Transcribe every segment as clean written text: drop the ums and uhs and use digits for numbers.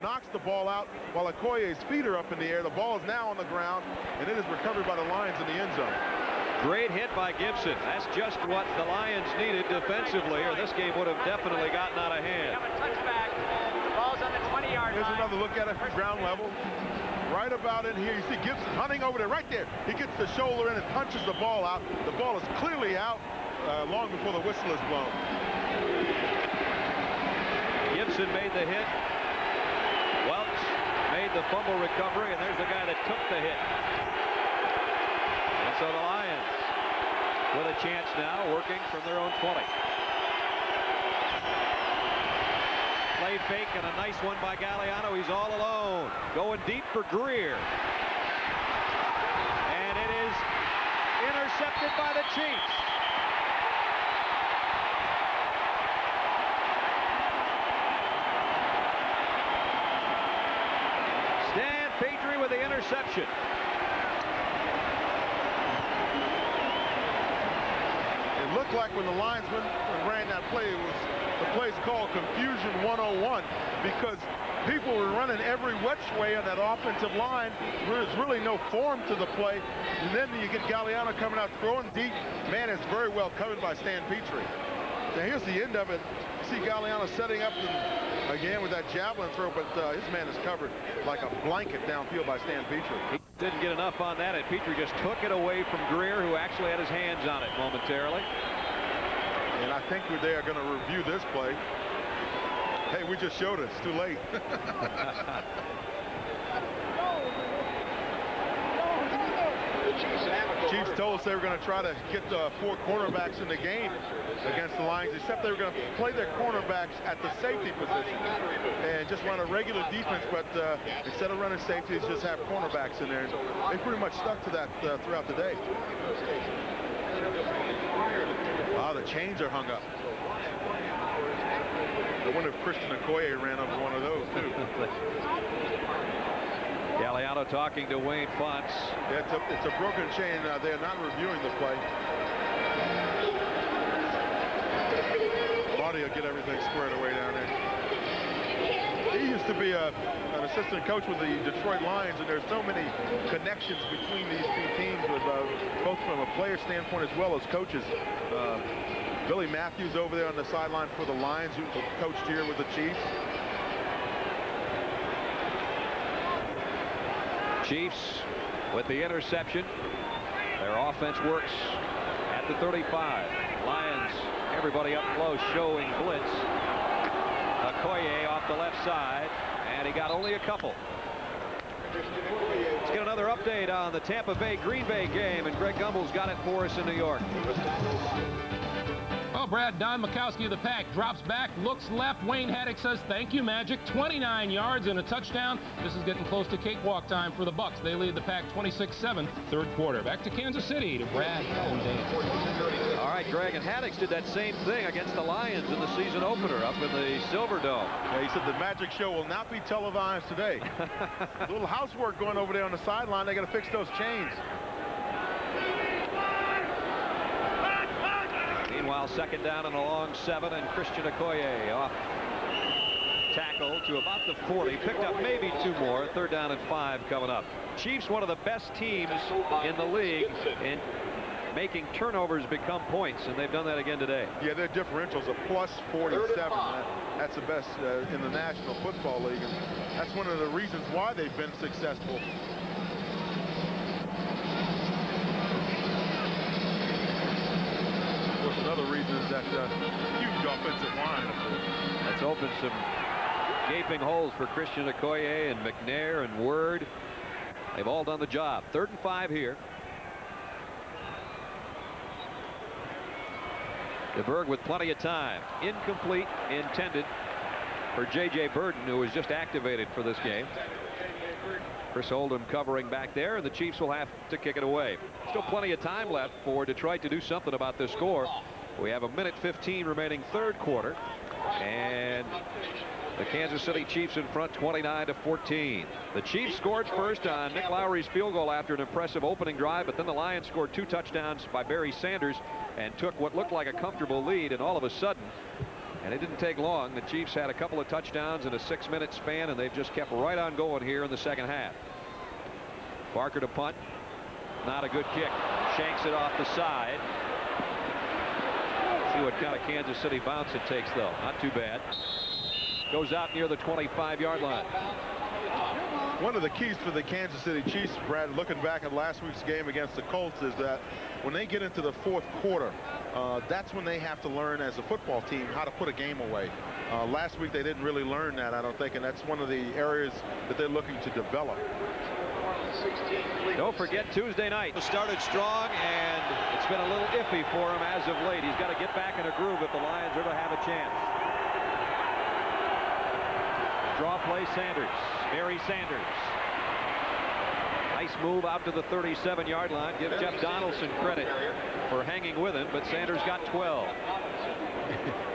knocks the ball out while Okoye's feet are up in the air. The ball is now on the ground, and it is recovered by the Lions in the end zone. Great hit by Gibson. That's just what the Lions needed defensively, or this game would have definitely gotten out of hand. Touchback. The ball's on the 20-yard line. Here's another look at it from ground level. Right about in here, you see Gibson hunting over there, right there. He gets the shoulder in and punches the ball out. The ball is clearly out long before the whistle is blown. Gibson made the hit. Welch made the fumble recovery, and there's the guy that took the hit. And so the Lions with a chance now, working from their own 20. Play fake and a nice one by Gagliano. He's all alone. Going deep for Greer. And it is intercepted by the Chiefs. Stan Petrie with the interception. It looked like when the linesman ran that play, the play's called Confusion 101 because people were running every which way on that offensive line. There's really no form to the play. And then you get Gagliano coming out throwing deep. Man, it's very well covered by Stan Petrie. Now here's the end of it. You see Gagliano setting up again with that javelin throw, but his man is covered like a blanket downfield by Stan Petrie. He didn't get enough on that, and Petrie just took it away from Greer, who actually had his hands on it momentarily. And I think they are going to review this play. Hey, we just showed it. It's too late. Chiefs told us they were going to try to get 4 cornerbacks in the game against the Lions, except they were going to play their cornerbacks at the safety position and just run a regular defense, but instead of running safeties, just have cornerbacks in there. They pretty much stuck to that throughout the day. Wow, the chains are hung up. I wonder if Christian Okoye ran over one of those, too. Gagliano talking to Wayne Fonts. Yeah, it's a broken chain. They're not reviewing the play. Marty will get everything squared away down there. He used to be an assistant coach with the Detroit Lions, and there's so many connections between these two teams, with both from a player standpoint as well as coaches. Billy Matthews over there on the sideline for the Lions, who coached here with the Chiefs. Chiefs with the interception. Their offense works at the 35. Lions, everybody up close showing blitz. Okoye off the left side, and he got only a couple. Let's get another update on the Tampa Bay-Green Bay game, and Greg Gumbel's got it for us in New York. Oh, Brad, Don Mikowski of the Pack drops back, looks left. Wayne Haddock says, thank you, Magic. 29 yards and a touchdown. This is getting close to cakewalk time for the Bucks. They lead the Pack 26-7, third quarter. Back to Kansas City to Brad and Dan. All right, Greg, and Haddock did that same thing against the Lions in the season opener up in the Silverdome. Yeah, he said the Magic Show will not be televised today. A little housework going over there on the sideline. They got to fix those chains. Meanwhile, second down and a long 7, and Christian Okoye off tackle to about the 40. Picked up maybe 2 more. Third down and 5 coming up. Chiefs, one of the best teams in the league in making turnovers become points, and they've done that again today. Yeah, their differential's a plus 47. That's the best in the National Football League, and that's one of the reasons why they've been successful. Another reason is that huge offensive line. That's opened some gaping holes for Christian Okoye and McNair and Word. They've all done the job. 3rd and 5 here. DeBerg with plenty of time. Incomplete intended for J.J. Burden, who was just activated for this game. Chris Oldham covering back there, and the Chiefs will have to kick it away. Still plenty of time left for Detroit to do something about this score. We have 1:15 remaining third quarter, and the Kansas City Chiefs in front 29-14. The Chiefs scored first on Nick Lowery's field goal after an impressive opening drive, but then the Lions scored 2 touchdowns by Barry Sanders and took what looked like a comfortable lead, and all of a sudden And it didn't take long. The Chiefs had a couple of touchdowns in a 6-minute span, and they've just kept right on going here in the second half. Barker to punt. Not a good kick. Shanks it off the side. See what kind of Kansas City bounce it takes, though. Not too bad. Goes out near the 25-yard line. One of the keys for the Kansas City Chiefs, Brad, looking back at last week's game against the Colts, is that when they get into the fourth quarter, that's when they have to learn as a football team how to put a game away. Last week they didn't really learn that, I don't think, and that's one of the areas that they're looking to develop. Don't forget Tuesday night. Started strong, and it's been a little iffy for him as of late. He's got to get back in a groove if the Lions are to have a chance. Draw play, Sanders. Barry Sanders. Nice move out to the 37-yard line. Give Jeff Donaldson credit for hanging with him, but Sanders got 12.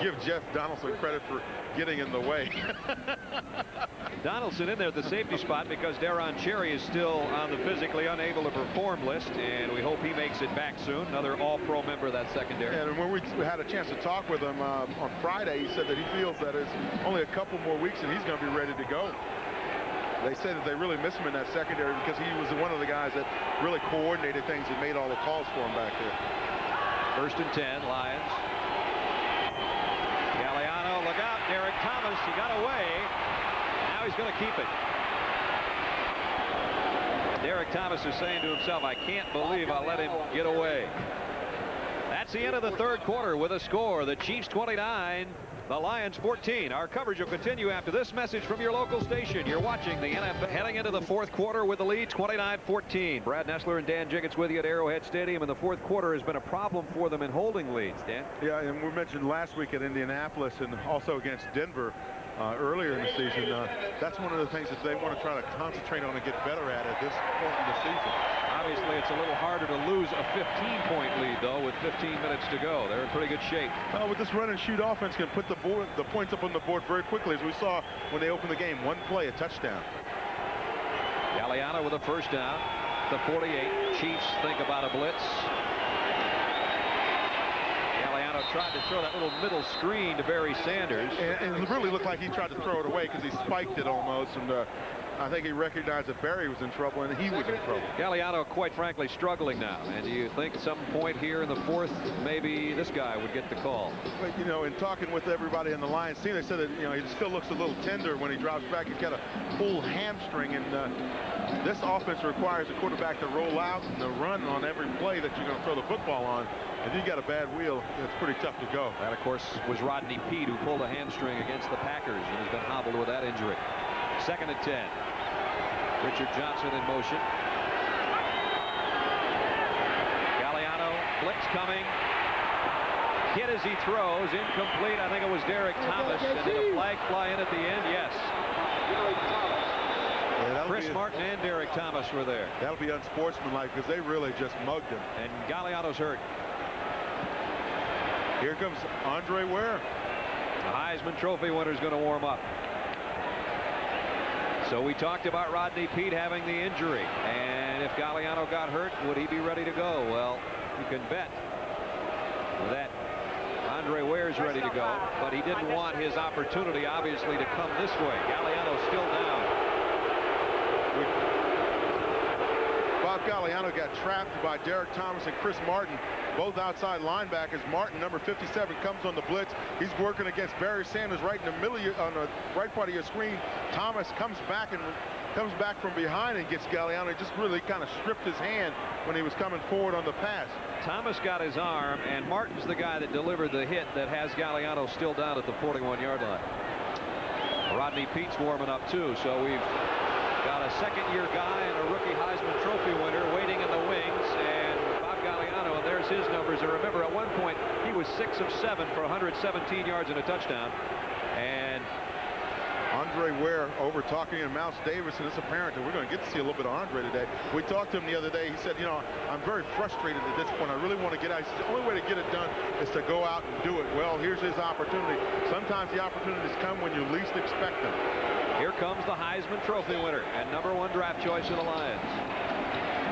Give Jeff Donaldson credit for getting in the way. Donaldson in there at the safety spot because Daron Cherry is still on the physically unable to perform list, and we hope he makes it back soon. Another all-pro member of that secondary. And when we had a chance to talk with him on Friday, he said that he feels that it's only a couple more weeks and he's going to be ready to go. They said that they really miss him in that secondary because he was one of the guys that really coordinated things and made all the calls for him back there. 1st and 10, Lions. Gagliano, look out. Derek Thomas, he got away. Now he's going to keep it. Derek Thomas is saying to himself, I can't believe I let him get away. That's the end of the third quarter with a score. The Chiefs 29, the Lions 14. Our coverage will continue after this message from your local station. You're watching the NFL heading into the fourth quarter with the lead 29-14. Brad Nessler and Dan Jiggets with you at Arrowhead Stadium, and the fourth quarter has been a problem for them in holding leads. Dan? Yeah, and we mentioned last week at Indianapolis and also against Denver earlier in the season. That's one of the things that they want to try to concentrate on and get better at this point in the season. Obviously, it's a little harder to lose a 15-point lead, though, with 15 minutes to go. They're in pretty good shape. With this run-and-shoot offense, can put the points up on the board very quickly, as we saw when they opened the game. One play, a touchdown. Gagliano with a first down. The 48. Chiefs think about a blitz. Gagliano tried to throw that little middle screen to Barry Sanders. And it really looked like he tried to throw it away because he spiked it almost, and I think he recognized that Barry was in trouble and he was in trouble. Galliano, quite frankly, struggling now. And do you think at some point here in the fourth, maybe this guy would get the call? But, in talking with everybody in the Lions team, they said that, he still looks a little tender when he drops back. He's got a full hamstring, and this offense requires the quarterback to roll out and to run on every play that you're going to throw the football on. If you got a bad wheel, it's pretty tough to go. That, of course, was Rodney Peete, who pulled a hamstring against the Packers and has been hobbled with that injury. 2nd and 10. Richard Johnson in motion. Gagliano, blitz coming. Hit as he throws, incomplete. I think it was Derek Thomas. And did a flag fly in at the end? Yes. Yeah, Chris Martin and Derek Thomas were there. That'll be unsportsmanlike because they really just mugged him. And Galliano's hurt. Here comes Andre Ware. The Heisman Trophy winner is going to warm up. So we talked about Rodney Peete having the injury, and if Gagliano got hurt, would he be ready to go? Well, you can bet that Andre Ware's ready to go, but he didn't want his opportunity, obviously, to come this way. Gagliano's still down. Bob Gagliano got trapped by Derek Thomas and Chris Martin, both outside linebackers. Martin, number 57, comes on the blitz. He's working against Barry Sanders right in the middle, on the right part of your screen. Thomas comes back from behind and gets Gagliano. He just really kind of stripped his hand when he was coming forward on the pass. Thomas got his arm, and Martin's the guy that delivered the hit that has Gagliano still down at the 41-yard line. Rodney Peete's warming up, too, so we've got a second-year guy and a rookie Heisman Trophy winner waiting in the wings, and Bob Gagliano, and there's his numbers. And remember, at one point, he was 6 of 7 for 117 yards and a touchdown. And Andre Ware over talking to Mouse Davis, and it's apparent that we're going to get to see a little bit of Andre today. We talked to him the other day. He said, I'm very frustrated at this point. I really want to get out. He said, the only way to get it done is to go out and do it. Well, here's his opportunity. Sometimes the opportunities come when you least expect them. Here comes the Heisman Trophy winner and #1 draft choice of the Lions.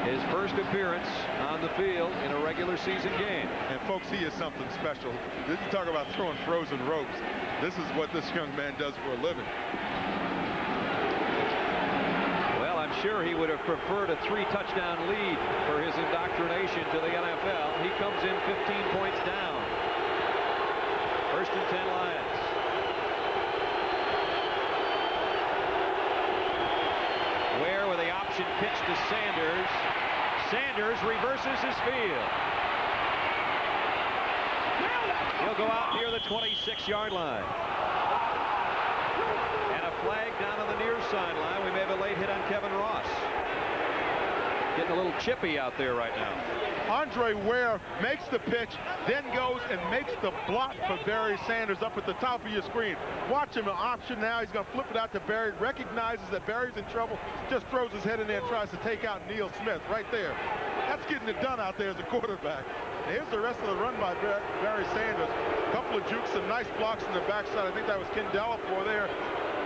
His first appearance on the field in a regular season game. And folks, he is something special. You talk about throwing frozen ropes. This is what this young man does for a living. Well, I'm sure he would have preferred a 3-touchdown lead for his indoctrination to the NFL. He comes in 15 points down. 1st and 10 Lions. Ware with the option pitch to Sanders. Sanders reverses his field. He'll go out near the 26-yard line. And a flag down on the near sideline. We may have a late hit on Kevin Ross. Getting a little chippy out there right now. Andre Ware makes the pitch, then goes and makes the block for Barry Sanders up at the top of your screen. Watch him, an option now. He's going to flip it out to Barry. Recognizes that Barry's in trouble. Just throws his head in there and tries to take out Neil Smith right there. That's getting it done out there as a quarterback. Here's the rest of the run by Barry Sanders. A couple of jukes, some nice blocks in the backside. I think that was Ken Delafor there.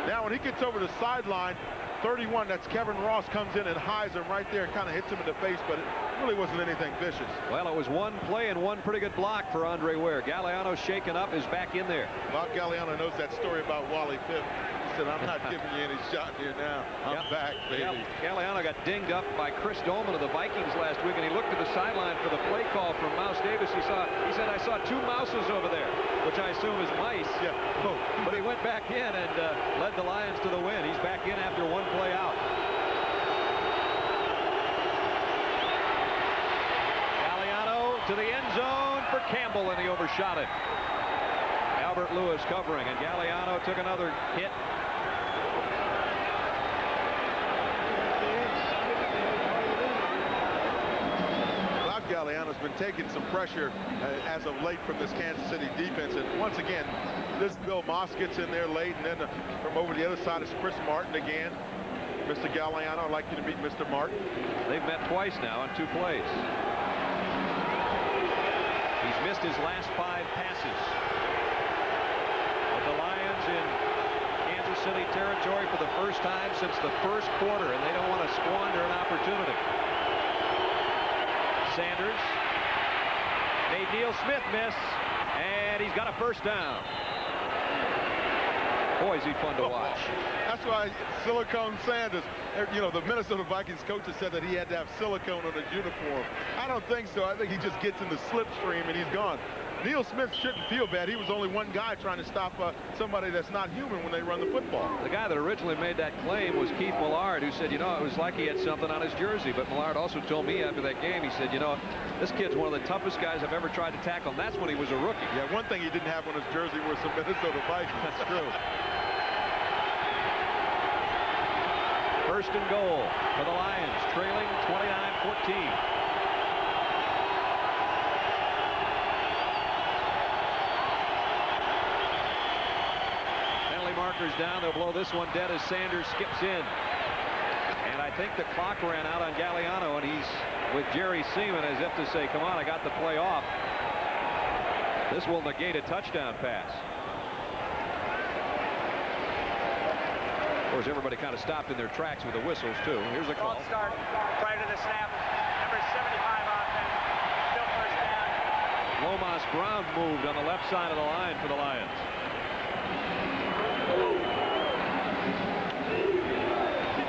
Now when he gets over the sideline, 31, that's Kevin Ross, comes in and hides him right there and kind of hits him in the face, but it really wasn't anything vicious. Well, it was one play and one pretty good block for Andre Ware. Gagliano shaken up, is back in there. Bob Gagliano knows that story about Wally Pipp. He said, I'm not giving you any shot here now. I'm back, baby. Yep. Gagliano got dinged up by Chris Dolman of the Vikings last week, and he looked to the sideline for the play call from Mouse Davis. He said, I saw 2 mouses over there, which I assume is mice. Yeah. Oh. But he went back in and led the Lions to the win. He's back in after one play out. Gagliano to the end zone for Campbell, and he overshot it. Albert Lewis covering, and Gagliano took another hit. Bob Gagliano's been taking some pressure as of late from this Kansas City defense, and once again, this Bill Maas gets in there late, and then from over the other side is Chris Martin again. Mr. Gagliano, I'd like you to meet Mr. Martin. They've met twice now on 2 plays. He's missed his last 5 passes. But the Lions in Kansas City territory for the first time since the first quarter, and they don't want to squander an opportunity. Sanders made Neil Smith miss, and he's got a first down. Boy, is he fun to watch. That's why Silicone Sanders, you know, the Minnesota Vikings coaches said that he had to have silicone on his uniform. I don't think so. I think he just gets in the slipstream and he's gone. Neil Smith shouldn't feel bad. He was only one guy trying to stop somebody that's not human when they run the football. The guy that originally made that claim was Keith Millard, who said, you know, it was like he had something on his jersey. But Millard also told me after that game, he said, you know, this kid's one of the toughest guys I've ever tried to tackle. And that's when he was a rookie. Yeah, one thing he didn't have on his jersey was some Minnesota Vikings. That's true. First and goal for the Lions, trailing 29-14. Markers down. They'll blow this one dead as Sanders skips in. And I think the clock ran out on Gagliano, and he's with Jerry Seaman as if to say, come on, I got the play off. This will negate a touchdown pass. Of course, everybody kind of stopped in their tracks with the whistles, too. Here's a call. False start prior to the snap. Number 75 offense. Still first down. Lomas Brown moved on the left side of the line for the Lions.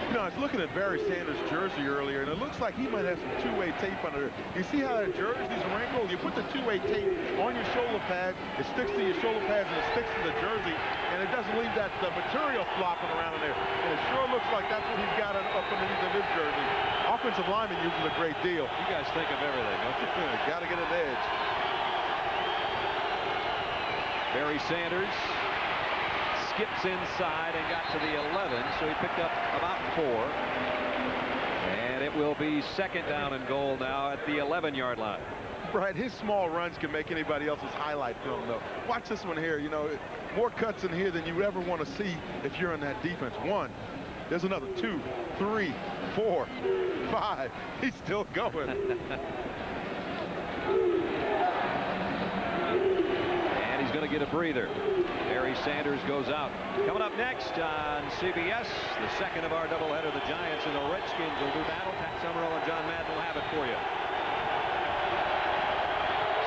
You know, I was looking at Barry Sanders' jersey earlier, and it looks like he might have some two-way tape under it. You see how that jersey's wrinkled? You put the two-way tape on your shoulder pad, it sticks to your shoulder pads, and it sticks to the jersey, and it doesn't leave that material flopping around in there. And it sure looks like that's what he's got up underneath of his jersey. Offensive lineman uses a great deal. You guys think of everything, don't you? Got to get an edge. Barry Sanders skips inside and got to the 11, so he picked up about 4. And it will be second down and goal now at the 11-yard line. Right, his small runs can make anybody else's highlight film, though. Watch this one here. You know, more cuts in here than you ever want to see if you're in that defense. 1, there's another 2, 3, 4, 5. He's still going. And he's going to get a breather. Barry Sanders goes out. Coming up next on CBS, the second of our doubleheader. The Giants and the Redskins will do battle. Pat Summerall and John Madden will have it for you.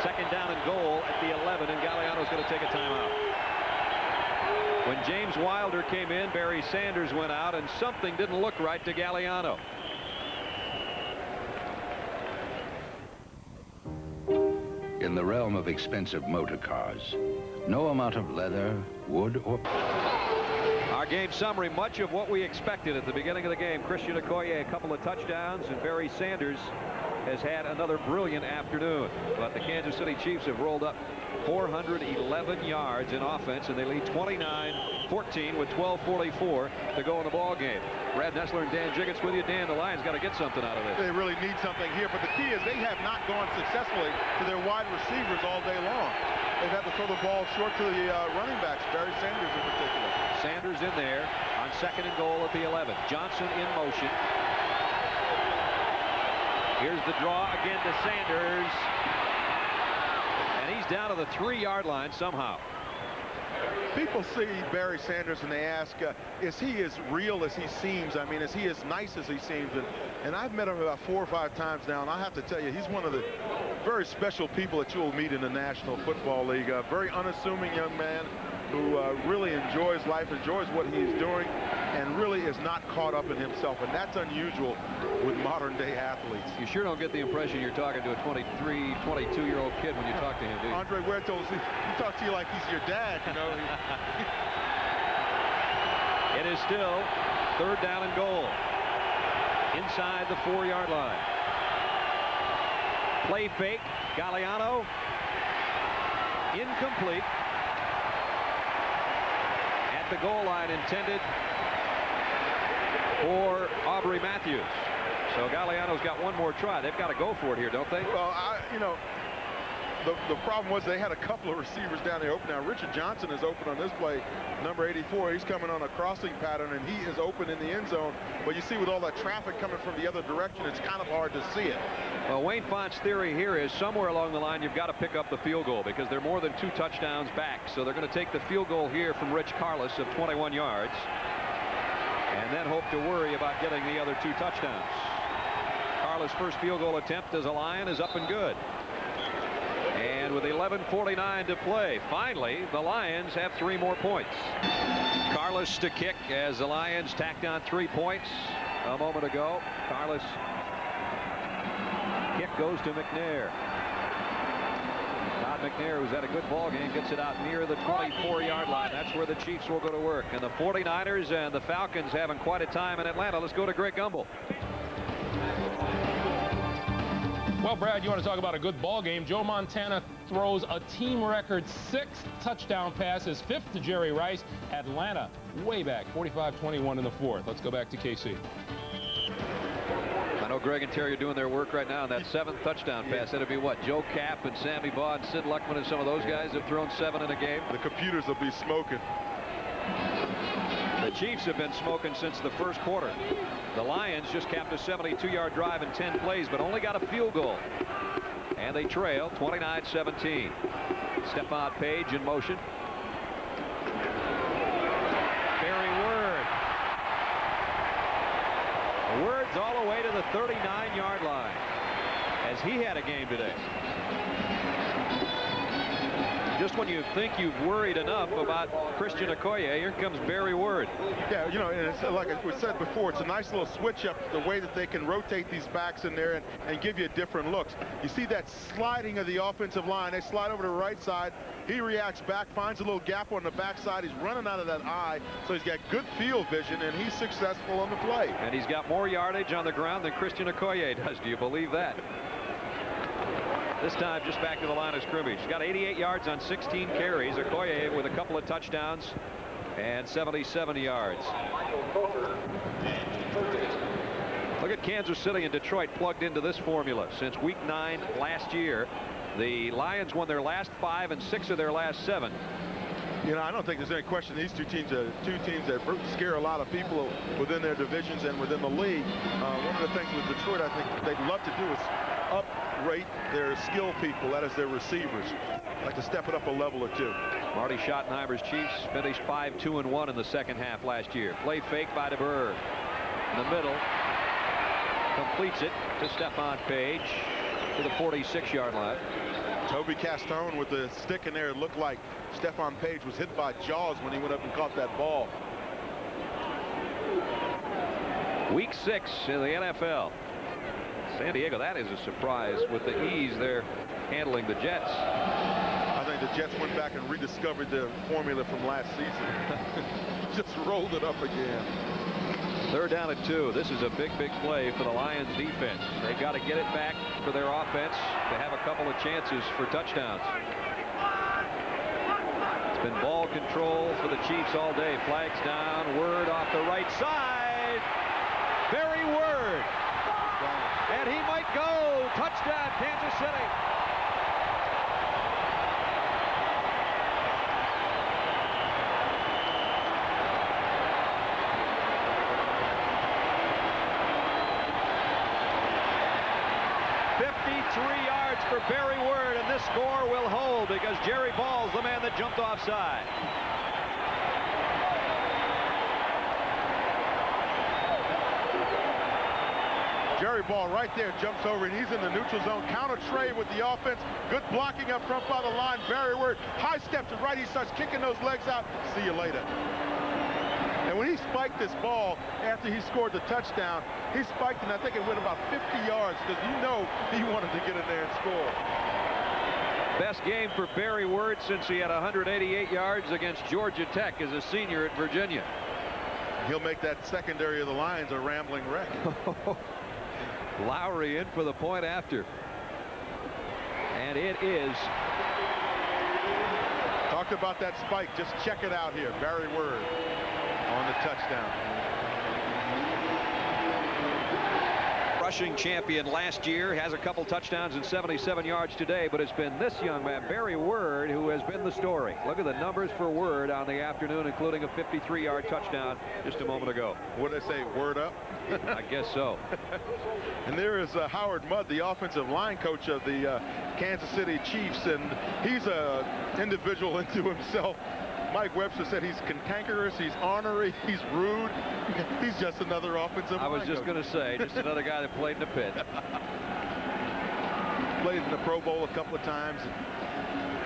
Second down and goal at the 11, and Gagliano's going to take a timeout. When James Wilder came in, Barry Sanders went out, and something didn't look right to Gagliano. In the realm of expensive motor cars, no amount of leather, wood, or... Our game summary, much of what we expected at the beginning of the game. Christian Okoye, a couple of touchdowns, and Barry Sanders has had another brilliant afternoon. But the Kansas City Chiefs have rolled up 411 yards in offense, and they lead 29-14 with 12:44 to go in the ball game. Brad Nessler and Dan Jiggets with you. Dan, the Lions got to get something out of this. They really need something here, but the key is they have not gone successfully to their wide receivers all day long. They've had to throw the ball short to the running backs, Barry Sanders in particular. Sanders in there on second and goal at the 11. Johnson in motion. Here's the draw again to Sanders. And he's down to the 3-yard line somehow. People see Barry Sanders and they ask, is he as real as he seems? I mean, is he as nice as he seems? And I've met him about 4 or 5 times now, and I have to tell you, he's one of the very special people that you will meet in the National Football League. A very unassuming young man who really enjoys life, enjoys what he's doing, and really is not caught up in himself. And that's unusual with modern-day athletes. You sure don't get the impression you're talking to a 23, 22-year-old kid when you talk to him, do you? Andre Huerta, he talks to you like he's your dad, you know. It is still third down and goal inside the 4-yard line. Play fake. Gagliano. Incomplete. At the goal line intended for Aubrey Matthews. So Gagliano's got one more try. They've got to go for it here, don't they? Well, you know, the problem was they had a couple of receivers down there open. Now, Richard Johnson is open on this play, number 84. He's coming on a crossing pattern, and he is open in the end zone. But you see with all that traffic coming from the other direction, it's kind of hard to see it. Well, Wayne Font's theory here is somewhere along the line you've got to pick up the field goal because they're more than 2 touchdowns back. So they're going to take the field goal here from Rich Karlis of 21 yards and then hope to worry about getting the other 2 touchdowns. Karlis' first field goal attempt as a Lion is up and good. And with 11:49 to play, finally, the Lions have 3 more points. Karlis to kick as the Lions tacked on 3 points a moment ago. Karlis kick goes to McNair. Todd McNair, who's had a good ball game, gets it out near the 24-yard line. That's where the Chiefs will go to work. And the 49ers and the Falcons having quite a time in Atlanta. Let's go to Greg Gumbel. Well, Brad, you want to talk about a good ball game. Joe Montana throws a team record 6 touchdown passes, 5th to Jerry Rice. Atlanta way back, 45-21 in the 4th. Let's go back to KC. I know Greg and Terry are doing their work right now on that 7th touchdown pass. That'll be what? Joe Kapp and Sammy Baugh and Sid Luckman and some of those guys have thrown 7 in a game. The computers will be smoking. The Chiefs have been smoking since the first quarter. The Lions just capped a 72-yard drive in 10 plays, but only got a field goal. And they trail 29-17. Stephon Page in motion. Barry Word. Word's all the way to the 39-yard line, as he had a game today. Just when you think you've worried enough about Christian Okoye, here comes Barry Word. Yeah, you know, and it's like we said before, it's a nice little switch up the way that they can rotate these backs in there and give you different looks. You see that sliding of the offensive line. They slide over to the right side. He reacts back, finds a little gap on the backside. He's running out of that eye, so he's got good field vision, and he's successful on the play. And he's got more yardage on the ground than Christian Okoye does. Do you believe that? This time just back to the line of scrimmage. He's got 88 yards on 16 carries. Okoye with a couple of touchdowns and 77 yards. Look at Kansas City and Detroit plugged into this formula. Since week 9 last year, the Lions won their last 5 and 6 of their last 7. You know, I don't think there's any question these two teams are 2 teams that scare a lot of people within their divisions and within the league. One of the things with Detroit I think they'd love to do is uprate their skill people, that is their receivers. Like to step it up a level or 2. Marty Schottenheimer's Chiefs finished 5-2-1 in the second half last year. Play fake by DeBerg. In the middle. Completes it to Stephon Page to the 46-yard line. Toby Castone with the stick in there. It looked like Stephon Page was hit by jaws when he went up and caught that ball. Week 6 in the NFL. San Diego, that is a surprise with the ease they're handling the Jets. I think the Jets went back and rediscovered the formula from last season. Just rolled it up again. 3rd down and 2. This is a big play for the Lions defense. They got to get it back for their offense to have a couple of chances for touchdowns. It's been ball control for the Chiefs all day. Flags down. Word off the right side. Barry Word. And he might go. Touchdown, Kansas City. For Barry Word, and this score will hold because Jerry Ball's the man that jumped offside. Jerry Ball right there jumps over, and he's in the neutral zone. Counter trade with the offense. Good blocking up front by the line. Barry Word high step to right. He starts kicking those legs out. See you later. And when he spiked this ball after he scored the touchdown, he spiked, and I think it went about 50 yards because you know he wanted to get in there and score. Best game for Barry Word since he had 188 yards against Georgia Tech as a senior at Virginia. He'll make that secondary of the Lions a rambling wreck. Lowery in for the point after. And it is. Talked about that spike. Just check it out here. Barry Word on the touchdown. Rushing champion last year, has a couple touchdowns and 77 yards today, but it's been this young man, Barry Word, who has been the story. Look at the numbers for Word on the afternoon, including a 53-yard touchdown just a moment ago. What did I say, word up? I guess so. And there is Howard Mudd, the offensive line coach of the Kansas City Chiefs, and he's an individual into himself. Mike Webster said he's cantankerous, he's ornery, he's rude. He's just another offensive line. I was just going to say, just another guy that played in the pit. Played in the Pro Bowl a couple of times.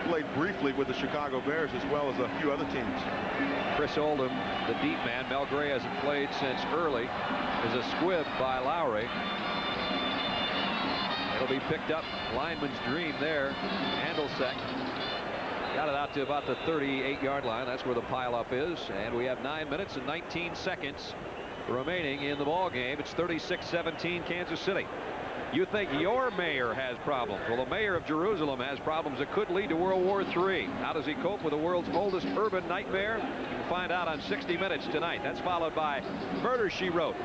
Played briefly with the Chicago Bears as well as a few other teams. Chris Oldham, the deep man. Mel Gray hasn't played since early. Is a squib by Lowery. It'll be picked up. Lineman's dream there. Handlesek. Got it out to about the 38-yard line. That's where the pileup is. And we have 9 minutes and 19 seconds remaining in the ball game. It's 36-17 Kansas City. You think your mayor has problems? Well, the mayor of Jerusalem has problems that could lead to World War III. How does he cope with the world's oldest urban nightmare? You can find out on 60 Minutes tonight. That's followed by Murder, She Wrote.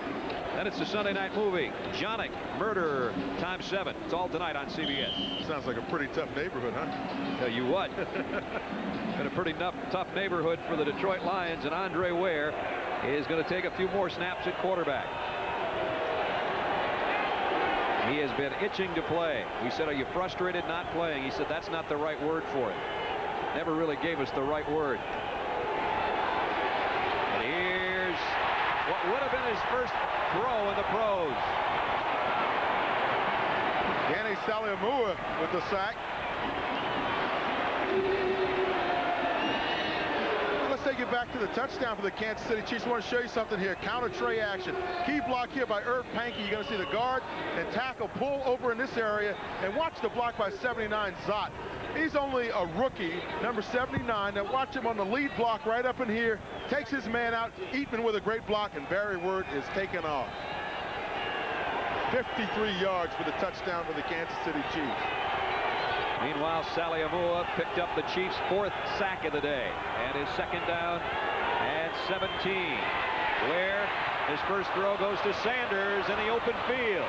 Then it's the Sunday night movie, Jonick, Murder ×7. It's all tonight on CBS. Sounds like a pretty tough neighborhood, huh? Tell you what. Been a pretty tough neighborhood for the Detroit Lions, and Andre Ware is going to take a few more snaps at quarterback. He has been itching to play. We said, are you frustrated not playing? He said, that's not the right word for it. Never really gave us the right word. And here's what would have been his first throw in the pros. Danny Saliamua with the sack. Let's take it back to the touchdown for the Kansas City Chiefs. I want to show you something here. Counter tray action. Key block here by Irv Pankey. You're going to see the guard and tackle pull over in this area. And watch the block by 79 Zott. He's only a rookie, number 79. Now watch him on the lead block right up in here. Takes his man out. Eatman with a great block, and Barry Word is taken off. 53 yards for the touchdown for the Kansas City Chiefs. Meanwhile, Saliamua picked up the Chiefs' 4th sack of the day. And his second down and 17. Where his first throw goes to Sanders in the open field.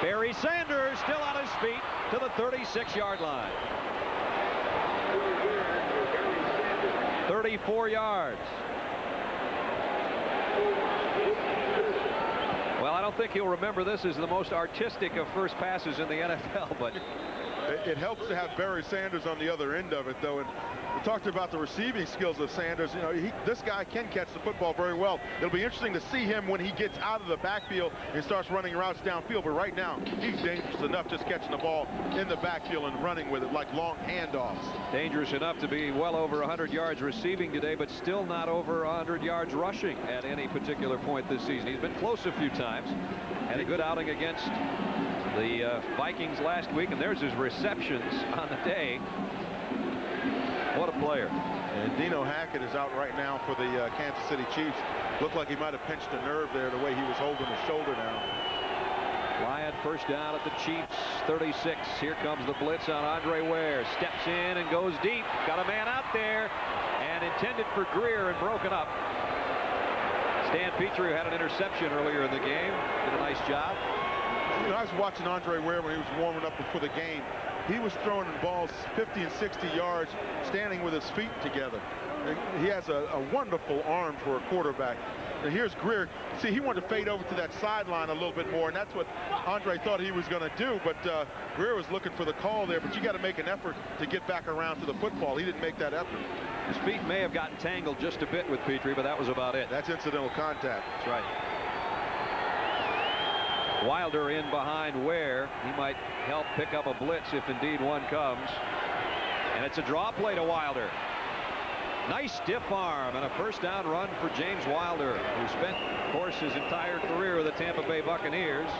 Barry Sanders still on his feet to the 36-yard line. 34 yards. Well, I don't think he'll remember this as the most artistic of first passes in the NFL, but it helps to have Barry Sanders on the other end of it, though. And We talked about the receiving skills of Sanders. You know, this guy can catch the football very well. It'll be interesting to see him when he gets out of the backfield and starts running routes downfield. But right now, he's dangerous enough just catching the ball in the backfield and running with it like long handoffs. Dangerous enough to be well over 100 yards receiving today, but still not over 100 yards rushing at any particular point this season. He's been close a few times. Had a good outing against the Vikings last week, and there's his receptions on the day. What a player. And Dino Hackett is out right now for the Kansas City Chiefs. Looked like he might have pinched a nerve there the way he was holding his shoulder down. Lion first down at the Chiefs 36. Here comes the blitz on Andre Ware. Steps in and goes deep. Got a man out there and intended for Greer and broken up. Stan Petrie had an interception earlier in the game. Did a nice job. You know, I was watching Andre Ware when he was warming up before the game. He was throwing balls 50 and 60 yards, standing with his feet together. He has a wonderful arm for a quarterback. And here's Greer. See, he wanted to fade over to that sideline a little bit more, and that's what Andre thought he was going to do. But Greer was looking for the call there, but you got to make an effort to get back around to the football. He didn't make that effort. His feet may have gotten tangled just a bit with Petrie, but that was about it. That's incidental contact. That's right. Wilder in behind Ware. He might help pick up a blitz if indeed one comes. And it's a draw play to Wilder. Nice stiff arm and a first down run for James Wilder, who spent, of course, his entire career with the Tampa Bay Buccaneers.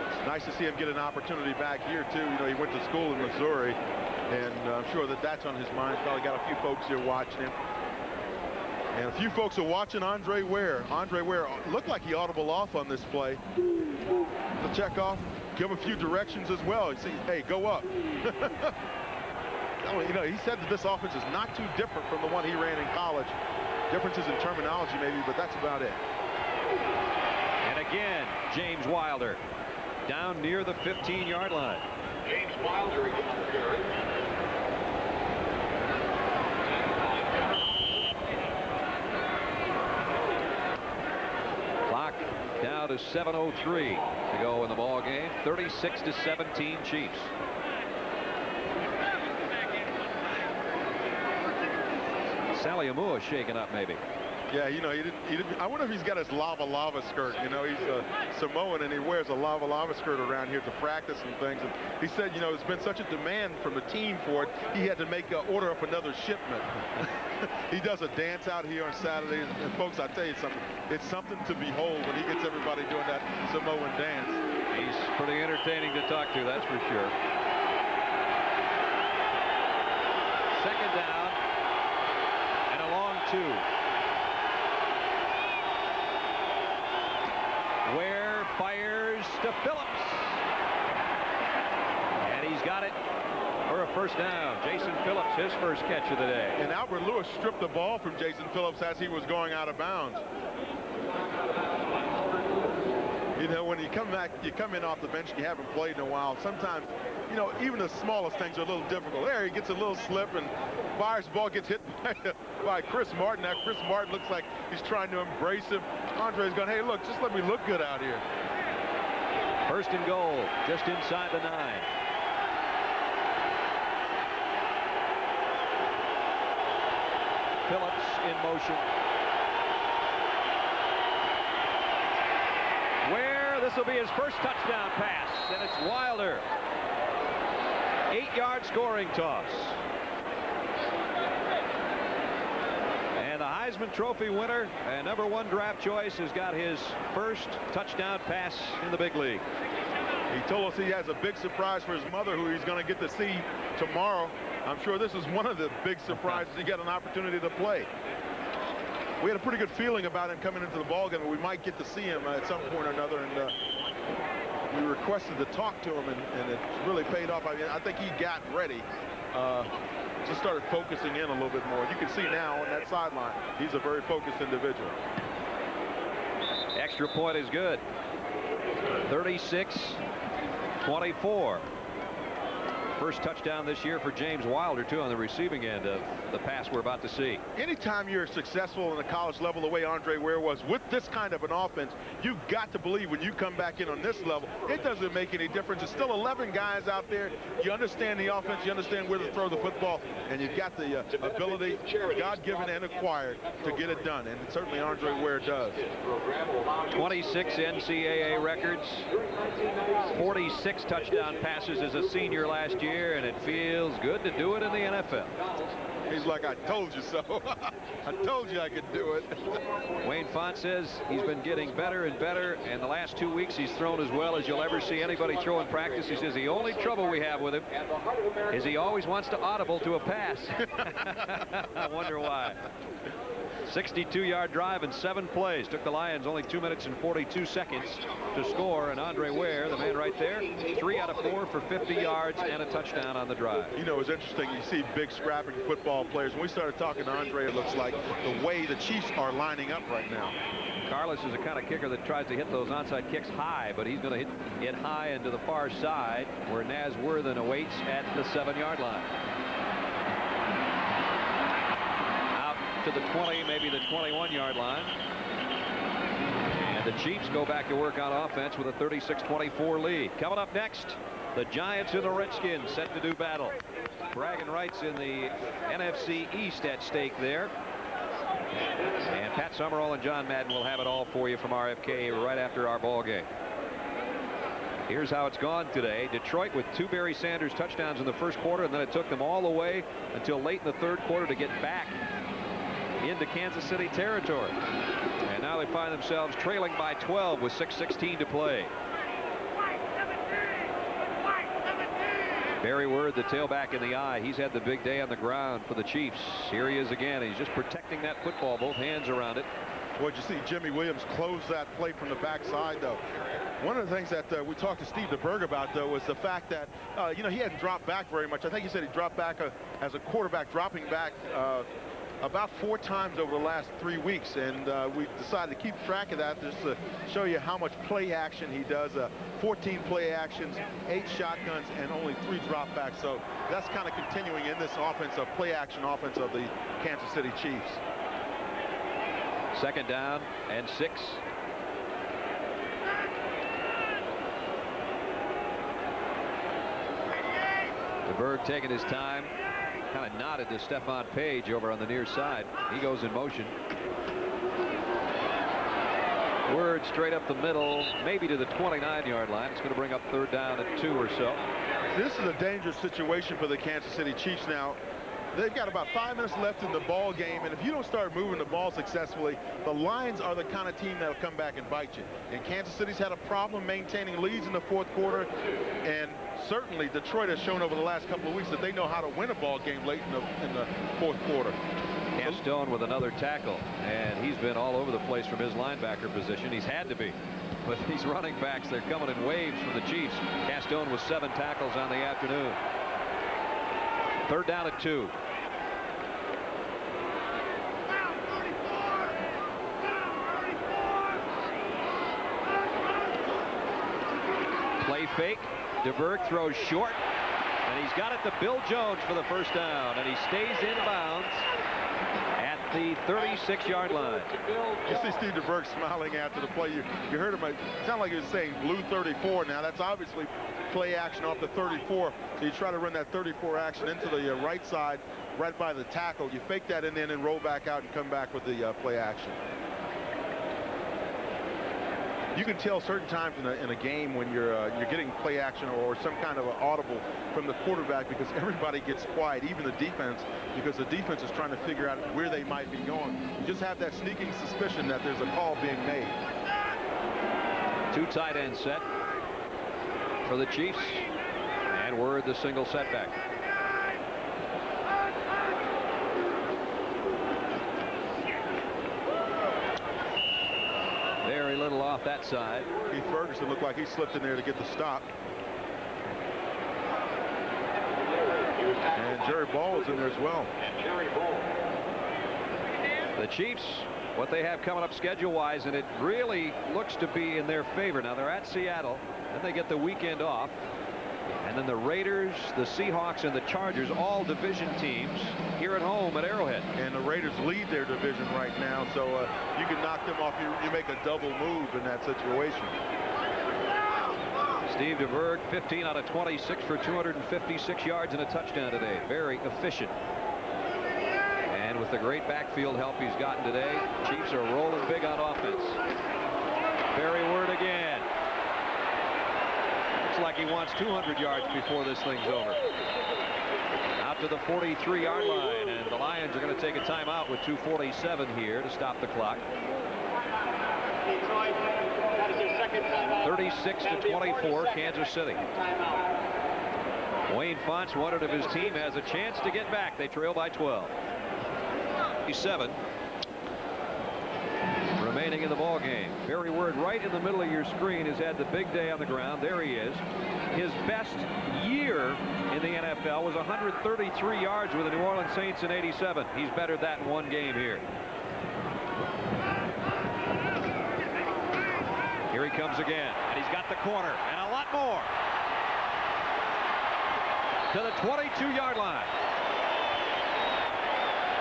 It's nice to see him get an opportunity back here, too. You know, he went to school in Missouri, and I'm sure that that's on his mind. Probably got a few folks here watching him. And a few folks are watching Andre Ware. Andre Ware looked like he audible off on this play. The check off, give him a few directions as well. You see, hey, go up. You know, he said that this offense is not too different from the one he ran in college. Differences in terminology maybe, but that's about it. And again, James Wilder down near the 15-yard line. James Wilder against the carry. Clock down to 7:03 to go in the ball game. 36-17 Chiefs. Sally Amua shaken up maybe. Yeah, you know, he didn't. I wonder if he's got his lava skirt. You know, he's a Samoan and he wears a lava skirt around here to practice and things. And he said, you know, there's been such a demand from the team for it, he had to order up another shipment. He does a dance out here on Saturdays, and folks, I tell you something, it's something to behold when he gets everybody doing that Samoan dance. He's pretty entertaining to talk to, that's for sure. Second down and a long two. Ware fires to Phillips, and he's got it for a first down. Jason Phillips, his first catch of the day. And Albert Lewis stripped the ball from Jason Phillips as he was going out of bounds. You know, when you come back, you come in off the bench, you haven't played in a while. Sometimes, you know, even the smallest things are a little difficult. There, he gets a little slip and fires the ball, gets hit by Chris Martin. Now, Chris Martin looks like he's trying to embrace him. Andre's going, hey, look, just let me look good out here. First and goal, just inside the 9. Phillips in motion. Where this will be his first touchdown pass, and it's Wilder. 8-yard scoring toss. And the Heisman Trophy winner and #1 draft choice has got his first touchdown pass in the big league. He told us he has a big surprise for his mother, who he's going to get to see tomorrow. I'm sure this is one of the big surprises. He got an opportunity to play. We had a pretty good feeling about him coming into the ballgame, and we might get to see him at some point or another. And we requested to talk to him, and it really paid off. I mean, I think he got ready. Just started focusing in a little bit more. You can see now on that sideline, he's a very focused individual. Extra point is good. 36-24. First touchdown this year for James Wilder, too, on the receiving end of the pass we're about to see. Anytime you're successful in the college level the way Andre Ware was with this kind of an offense, you've got to believe when you come back in on this level, it doesn't make any difference. It's still 11 guys out there. You understand the offense. You understand where to throw the football. And you've got the ability, God-given and acquired, to get it done. And certainly Andre Ware does. 26 NCAA records. 46 touchdown passes as a senior last year, and it feels good to do it in the NFL. He's like, I told you so. I told you I could do it. Wayne Font says he's been getting better and better, and the last 2 weeks he's thrown as well as you'll ever see anybody throw in practice. He says the only trouble we have with him is he always wants to audible to a pass. I wonder why. 62-yard drive in 7 plays. Took the Lions only 2 minutes and 42 seconds to score. And Andre Ware, the man right there, 3 out of 4 for 50 yards and a touchdown on the drive. You know, it's interesting. You see big, scrapping football players. When we started talking to Andre, it looks like the way the Chiefs are lining up right now. Karlis is the kind of kicker that tries to hit those onside kicks high, but he's going to hit it high and to the far side where Naz Worthen awaits at the 7-yard line. To the 20, maybe the 21-yard line. And the Chiefs go back to work on offense with a 36-24 lead. Coming up next, the Giants and the Redskins set to do battle. Bragging rights in the NFC East at stake there. And Pat Summerall and John Madden will have it all for you from RFK right after our ball game. Here's how it's gone today. Detroit with 2 Barry Sanders touchdowns in the first quarter, and then it took them all the way until late in the third quarter to get back into Kansas City territory. And now they find themselves trailing by 12 with 6:16 to play. Barry Word, the tailback in the eye, he's had the big day on the ground for the Chiefs. Here he is again. He's just protecting that football, both hands around it. Well, you see Jimmy Williams close that play from the backside, though. One of the things that we talked to Steve DeBerg about, though, was the fact that, you know, he hadn't dropped back very much. I think he said he dropped back as a quarterback, dropping back about 4 times over the last 3 weeks, and we decided to keep track of that just to show you how much play action he does. 14 play actions, 8 shotguns, and only 3 dropbacks. So that's kind of continuing in this offense, of play action offense of the Kansas City Chiefs. 2nd down and 6. DeBerg taking his time. Kind of nodded to Stephon Page over on the near side. He goes in motion. Word straight up the middle, maybe to the 29-yard line. It's going to bring up 3rd down and 2 or so. This is a dangerous situation for the Kansas City Chiefs now. They've got about 5 minutes left in the ball game, and if you don't start moving the ball successfully, the Lions are the kind of team that'll come back and bite you. And Kansas City's had a problem maintaining leads in the 4th quarter, and certainly Detroit has shown over the last couple of weeks that they know how to win a ball game late in the 4th quarter. Castone with another tackle, and he's been all over the place from his linebacker position. He's had to be. But these running backs, they're coming in waves from the Chiefs. Castone with 7 tackles on the afternoon. 3rd down and 2. Play fake. DeBerg throws short, and he's got it to Bill Jones for the 1st down, and he stays in bounds at the 36-yard line. You see Steve DeBerg smiling after the play. You heard him. It sounded like he was saying blue 34. Now that's obviously play action off the 34. So you try to run that 34 action into the right side, right by the tackle. You fake that in and roll back out and come back with the play action. You can tell certain times in a game when you're getting play action or some kind of an audible from the quarterback, because everybody gets quiet, even the defense, because the defense is trying to figure out where they might be going. You just have that sneaking suspicion that there's a call being made. 2 tight end set for the Chiefs, and Word the single setback. Very little off that side. Keith Ferguson looked like he slipped in there to get the stop. And Jerry Ball is in there as well. The Chiefs, what they have coming up schedule-wise, and it really looks to be in their favor. Now they're at Seattle, then they get the weekend off. And then the Raiders, the Seahawks, and the Chargers, all division teams here at home at Arrowhead. And the Raiders lead their division right now, so you can knock them off. You make a double move in that situation. Steve DeBerg, 15 out of 26 for 256 yards and a touchdown today. Very efficient. And with the great backfield help he's gotten today, Chiefs are rolling big on offense. Barry Word again. Looks like he wants 200 yards before this thing's over. Out to the 43-yard line, and the Lions are going to take a timeout with 2:47 here to stop the clock. 36-24, Kansas City. Wayne Fonts, one of his team, has a chance to get back. They trail by 12. 7 remaining in the ball game. Barry Word, right in the middle of your screen, has had the big day on the ground. There he is. His best year in the NFL was 133 yards with the New Orleans Saints in '87. He's bettered that in one game here. Here he comes again, and he's got the corner and a lot more. To the 22-yard line.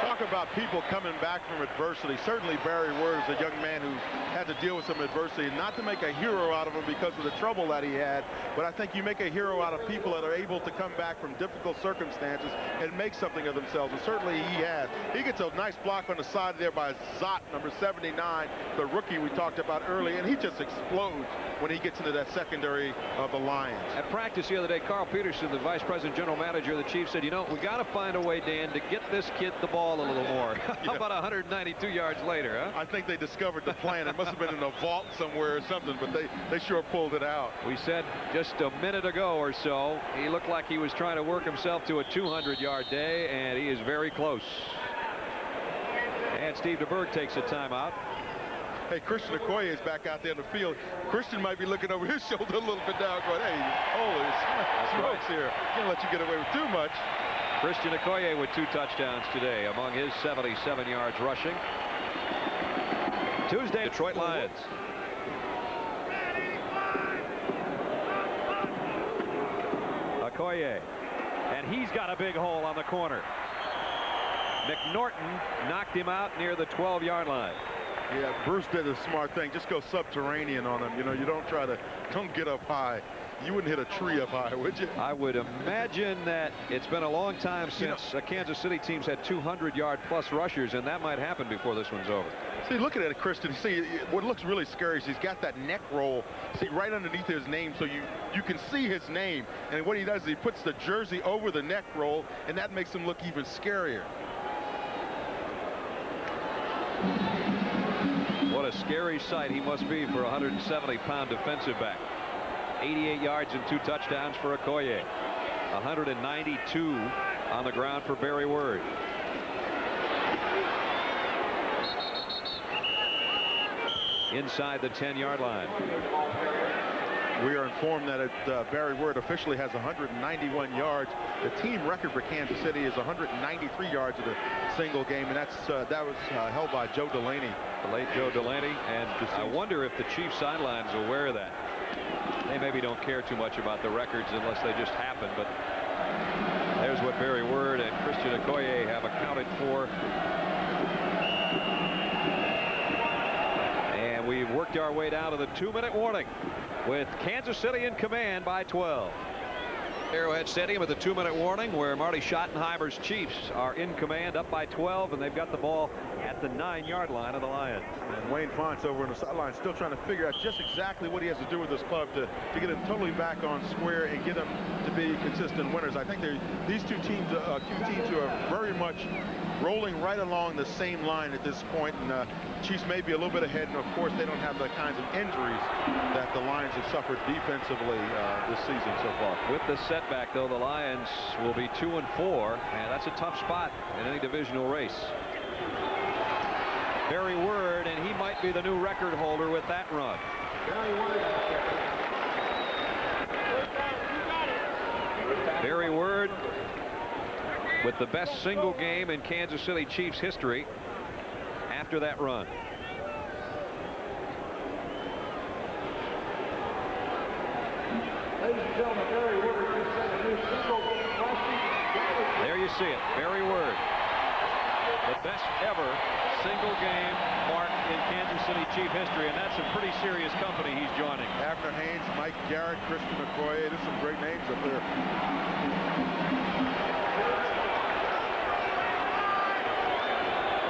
Talk about people coming back from adversity. Certainly Barry Word is a young man who had to deal with some adversity. Not to make a hero out of him because of the trouble that he had, but I think you make a hero out of people that are able to come back from difficult circumstances and make something of themselves, and certainly he has. He gets a nice block on the side there by Zott, number 79, the rookie we talked about earlier, and he just explodes when he gets into that secondary of the Lions. At practice the other day, Carl Peterson, the vice president general manager of the Chiefs, said, you know, we got to find a way, Dan, to get this kid the ball a little more. How about 192 yards later, huh? I think they discovered the plan. It must have been in a vault somewhere or something, but they sure pulled it out. We said just a minute ago or so, he looked like he was trying to work himself to a 200-yard day, and he is very close. And Steve DeBerg takes a timeout. Hey, Christian Okoye is back out there in the field. Christian might be looking over his shoulder a little bit down, going, hey, holy smokes here. Can't let you get away with too much. Christian Okoye with 2 touchdowns today among his 77 yards rushing. Tuesday, Detroit Lions. Okoye, and he's got a big hole on the corner. McNorton knocked him out near the 12-yard line. Yeah, Bruce did a smart thing. Just go subterranean on him. You know, you don't get up high. You wouldn't hit a tree up high, would you? I would imagine that it's been a long time since Kansas City teams had 200-yard-plus rushers, and that might happen before this one's over. See, looking at it, Christian, see, what looks really scary is he's got that neck roll, see, right underneath his name, so you can see his name. And what he does is he puts the jersey over the neck roll, and that makes him look even scarier. What a scary sight he must be for a 170-pound defensive back. 88 yards and 2 touchdowns for Okoye. 192 on the ground for Barry Word. Inside the 10-yard line. We are informed that Barry Word officially has 191 yards. The team record for Kansas City is 193 yards in a single game, and that was held by Joe Delaney. The late Joe Delaney, and I wonder if the Chiefs sidelines are aware of that. They maybe don't care too much about the records unless they just happen, but there's what Barry Word and Christian Okoye have accounted for. And we've worked our way down to the 2-minute warning with Kansas City in command by 12. Arrowhead Stadium at the 2-minute warning, where Marty Schottenheimer's Chiefs are in command, up by 12, and they've got the ball at the 9-yard line of the Lions. And Wayne Fonts over on the sideline still trying to figure out just exactly what he has to do with this club to get him totally back on square and get them to be consistent winners. I think these two teams who are very much rolling right along the same line at this point, and Chiefs may be a little bit ahead, and of course they don't have the kinds of injuries that the Lions have suffered defensively this season so far. With the setback, though, the Lions will be 2-4, and that's a tough spot in any divisional race. Barry Word, and he might be the new record holder with that run. Barry Word with the best single game in Kansas City Chiefs history after that run. Ladies and gentlemen, Barry Word. There you see it. Barry Word. The best ever single game mark in Kansas City Chief history, and that's some pretty serious company he's joining. Abner Haynes, Mike Garrett, Christian Okoye. There's some great names up there.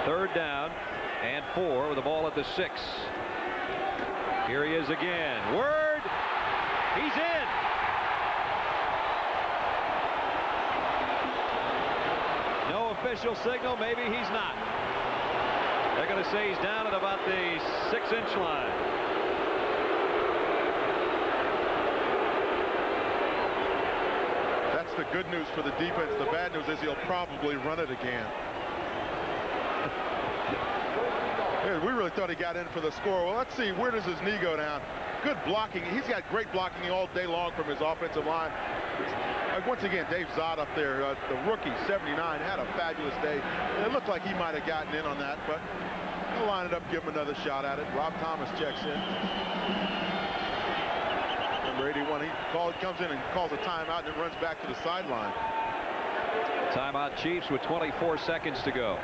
Third down and 4 with the ball at the 6. Here he is again. Word. He's in. No official signal. Maybe he's not. They're going to say he's down at about the 6-inch line. That's the good news for the defense. The bad news is he'll probably run it again. We really thought he got in for the score. Well, let's see. Where does his knee go down? Good blocking. He's got great blocking all day long from his offensive line. Once again, Dave Zott up there, the rookie, 79, had a fabulous day. It looked like he might have gotten in on that, but he'll line it up, give him another shot at it. Rob Thomas checks in. Number 81, he comes in and calls a timeout and then runs back to the sideline. Timeout Chiefs with 24 seconds to go.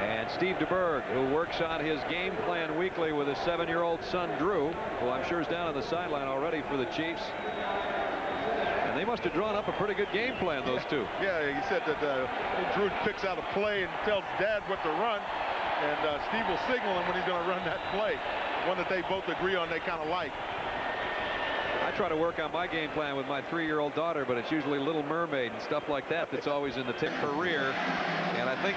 And Steve DeBerg, who works on his game plan weekly with his 7-year-old son, Drew, who I'm sure is down on the sideline already for the Chiefs. And they must have drawn up a pretty good game plan, those two. Yeah, he said that Drew picks out a play and tells Dad what to run, and Steve will signal him when he's going to run that play. One that they both agree on they kind of like. I try to work on my game plan with my 3-year-old daughter, but it's usually Little Mermaid and stuff like that that's always in the tip for rear. And I think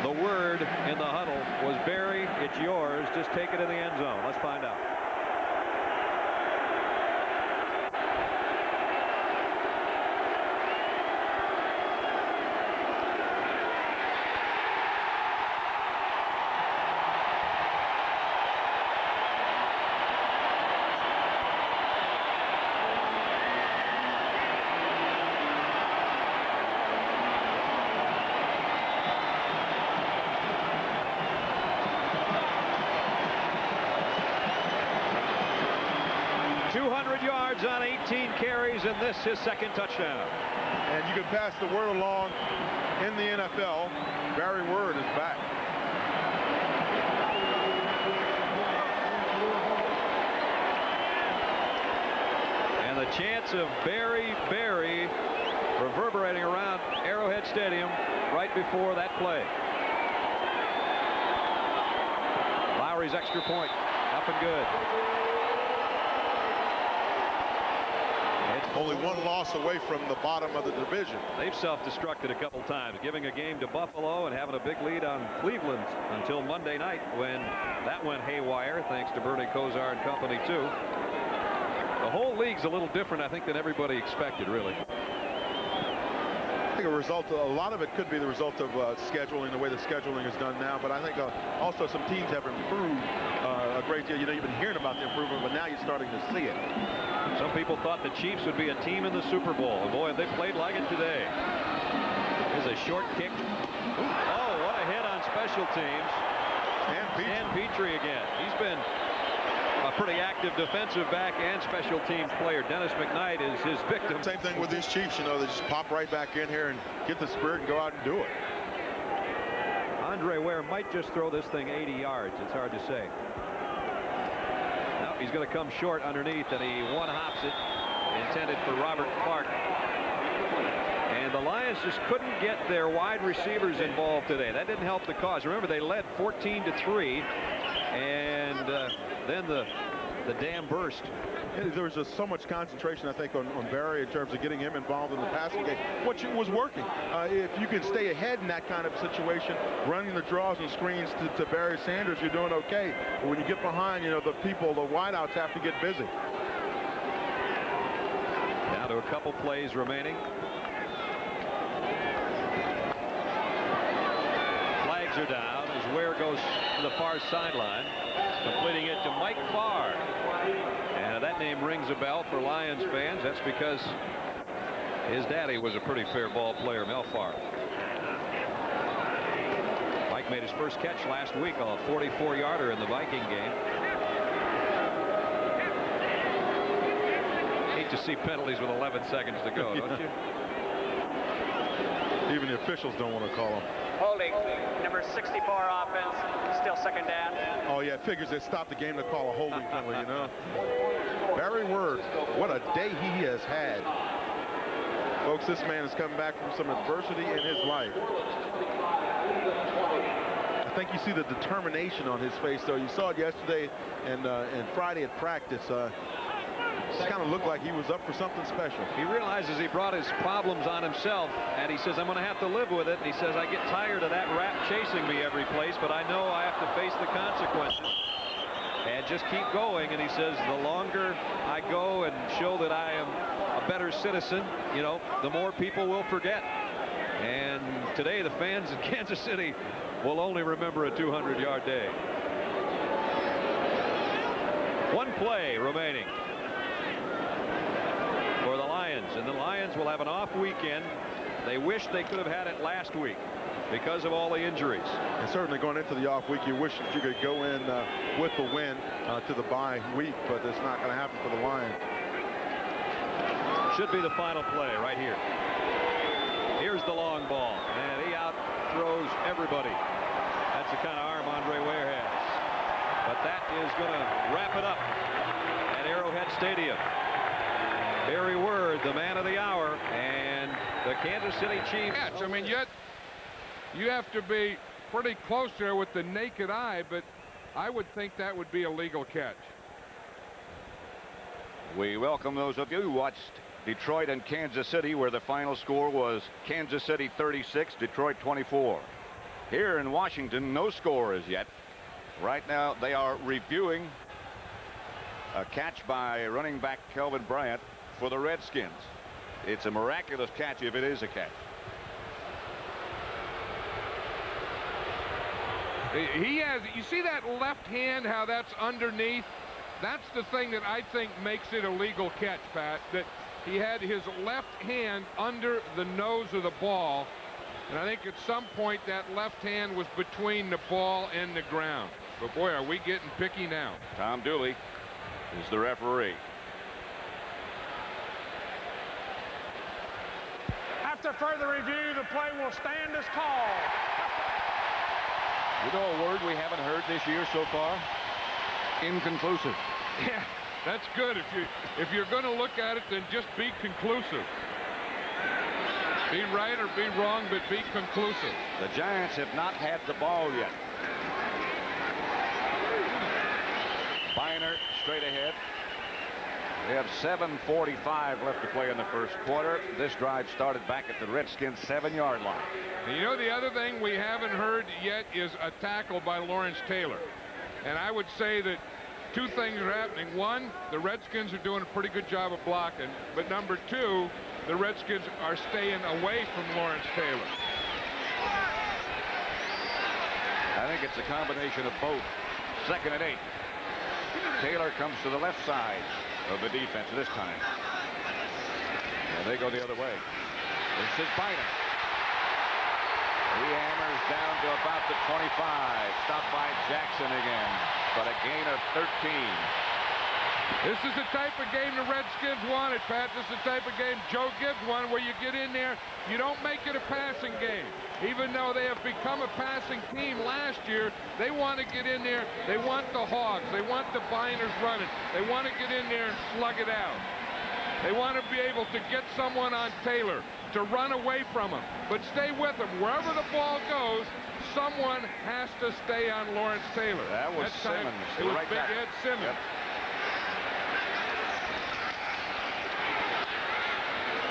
the word in the huddle was, Barry, it's yours. Just take it in the end zone. Let's find out. On 18 carries, and this his second touchdown. And you can pass the word along in the NFL. Barry Word is back. And the chants of Barry reverberating around Arrowhead Stadium right before that play. Lowery's extra point up and good. Only one loss away from the bottom of the division. They've self-destructed a couple times, giving a game to Buffalo and having a big lead on Cleveland until Monday night when that went haywire, thanks to Bernie Kosar and company, too. The whole league's a little different, I think, than everybody expected, really. I think a lot of it could be the result of scheduling, the way the scheduling is done now, but I think also some teams have improved a great deal. You know, you've been hearing about the improvement, but now you're starting to see it. Some people thought the Chiefs would be a team in the Super Bowl, and boy, they played like it today. Here's a short kick. Ooh, oh, what a hit on special teams. And Petrie again. He's been a pretty active defensive back and special teams player. Dennis McKnight is his victim. Same thing with these Chiefs, you know, they just pop right back in here and get the spirit and go out and do it. Andre Ware might just throw this thing 80 yards. It's hard to say. Now he's going to come short underneath, and he one-hops it, intended for Robert Clark. And the Lions just couldn't get their wide receivers involved today. That didn't help the cause. Remember, they led 14-3, and then the dam burst. Yeah, there was just so much concentration, I think, on Barry in terms of getting him involved in the passing game, which was working. If you can stay ahead in that kind of situation, running the draws and screens to Barry Sanders, you're doing okay. But when you get behind, you know, the wideouts have to get busy. Down to a couple plays remaining. Flags are down as Ware goes to the far sideline, completing it to Mike Farr. And that name rings a bell for Lions fans. That's because his daddy was a pretty fair ball player, Mel Farr. Mike made his first catch last week, a 44-yarder in the Viking game. to see penalties with 11 seconds to go, don't you? Even the officials don't want to call them. Holding, number 64 offense, still second down. Oh, yeah, it figures they stopped the game to call a holding penalty, you know. Barry Word, what a day he has had. Folks, this man has come back from some adversity in his life. I think you see the determination on his face, though. You saw it yesterday and Friday at practice. Just kind of looked like he was up for something special. He realizes he brought his problems on himself, and he says, I'm going to have to live with it. And he says, I get tired of that rat chasing me every place, but I know I have to face the consequences and just keep going. And he says, the longer I go and show that I am a better citizen, you know, the more people will forget. And today the fans in Kansas City will only remember a 200-yard day. One play remaining for the Lions, and the Lions will have an off weekend. They wish they could have had it last week because of all the injuries. And certainly going into the off week, you wish that you could go in with the win to the bye week, but it's not going to happen for the Lions. Should be the final play right here. Here's the long ball, and he out throws everybody. That's the kind of arm Andre Ware has. But that is going to wrap it up at Arrowhead Stadium. Barry Word, the man of the hour, and the Kansas City Chiefs. I mean, yet you have to be pretty close there with the naked eye, but I would think that would be a legal catch. We welcome those of you who watched Detroit and Kansas City, where the final score was Kansas City 36, Detroit 24. Here in Washington, no score as yet. Right now, they are reviewing a catch by running back Kelvin Bryant for the Redskins. It's a miraculous catch if it is a catch. He has, you see that left hand, how that's underneath? That's the thing that I think makes it a legal catch, Pat, that he had his left hand under the nose of the ball, and I think at some point that left hand was between the ball and the ground. But boy, are we getting picky now. Tom Dooley is the referee. After further review, the play will stand as called. You know a word we haven't heard this year so far? Inconclusive. Yeah, that's good. If you're going to look at it, then just be conclusive. Be right or be wrong, but be conclusive. The Giants have not had the ball yet. Biner straight ahead. They have 7:45 left to play in the first quarter. This drive started back at the Redskins 7-yard line. And you know, the other thing we haven't heard yet is a tackle by Lawrence Taylor. And I would say that two things are happening. One, the Redskins are doing a pretty good job of blocking. But number two, the Redskins are staying away from Lawrence Taylor. I think it's a combination of both. 2nd and 8. Taylor comes to the left side of the defense this time. And they go the other way. This is Biner. He hammers down to about the 25. Stopped by Jackson again. But a gain of 13. This is the type of game the Redskins wanted, Pat. This is the type of game Joe Gibbs wanted, where you get in there, you don't make it a passing game. Even though they have become a passing team last year, they want to get in there. They want the hogs. They want the Biners running. They want to get in there and slug it out. They want to be able to get someone on Taylor, to run away from him, but stay with him. Wherever the ball goes, someone has to stay on Lawrence Taylor. That was Simmons. It was right Big back. Ed Simmons. Yep.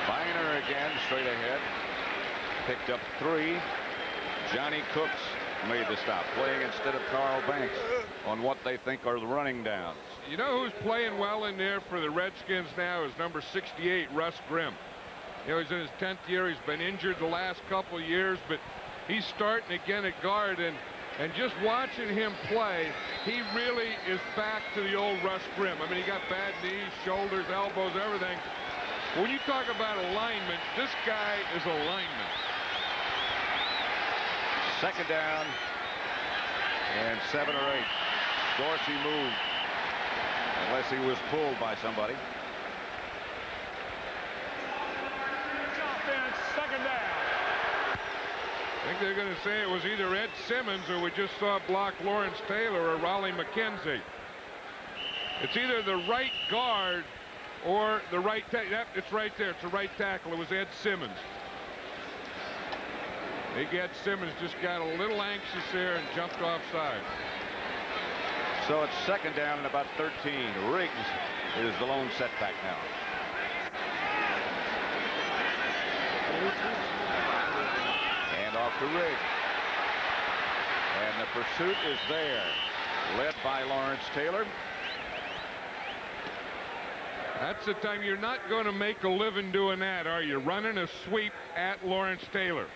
Biner again, straight ahead. Picked up 3. Johnny Cooks made the stop, playing instead of Carl Banks on what they think are the running downs. You know who's playing well in there for the Redskins now is number 68, Russ Grimm. You know, he's in his 10th year. He's been injured the last couple of years, but he's starting again at guard, and just watching him play, he really is back to the old Russ Grimm. I mean, he got bad knees, shoulders, elbows, everything. When you talk about alignment, this guy is alignment. 2nd down and 7 or 8. Dorsey moved unless he was pulled by somebody. second down. I think they're going to say it was either Ed Simmons or we just saw block Lawrence Taylor or Raleigh McKenzie. It's either the right guard or the right tackle. Yep, it's right there. It's the right tackle. It was Ed Simmons. Ed Simmons just got a little anxious there and jumped offside. So it's second down and about 13. Riggs is the lone setback now. And off to Riggs. And the pursuit is there, led by Lawrence Taylor. That's the time. You're not going to make a living doing that, are you? Running a sweep at Lawrence Taylor.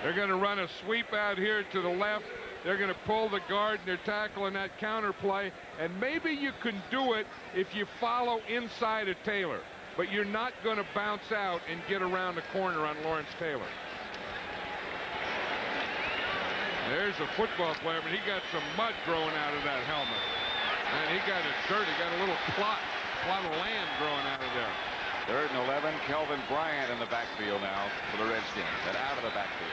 They're going to run a sweep out here to the left. They're going to pull the guard and they're tackling that counter play. And maybe you can do it if you follow inside of Taylor. But you're not going to bounce out and get around the corner on Lawrence Taylor. There's a football player, but he got some mud growing out of that helmet. And he got his shirt. He got a little plot of land growing out of there. 3rd and 11. Kelvin Bryant in the backfield now for the Redskins. And out of the backfield.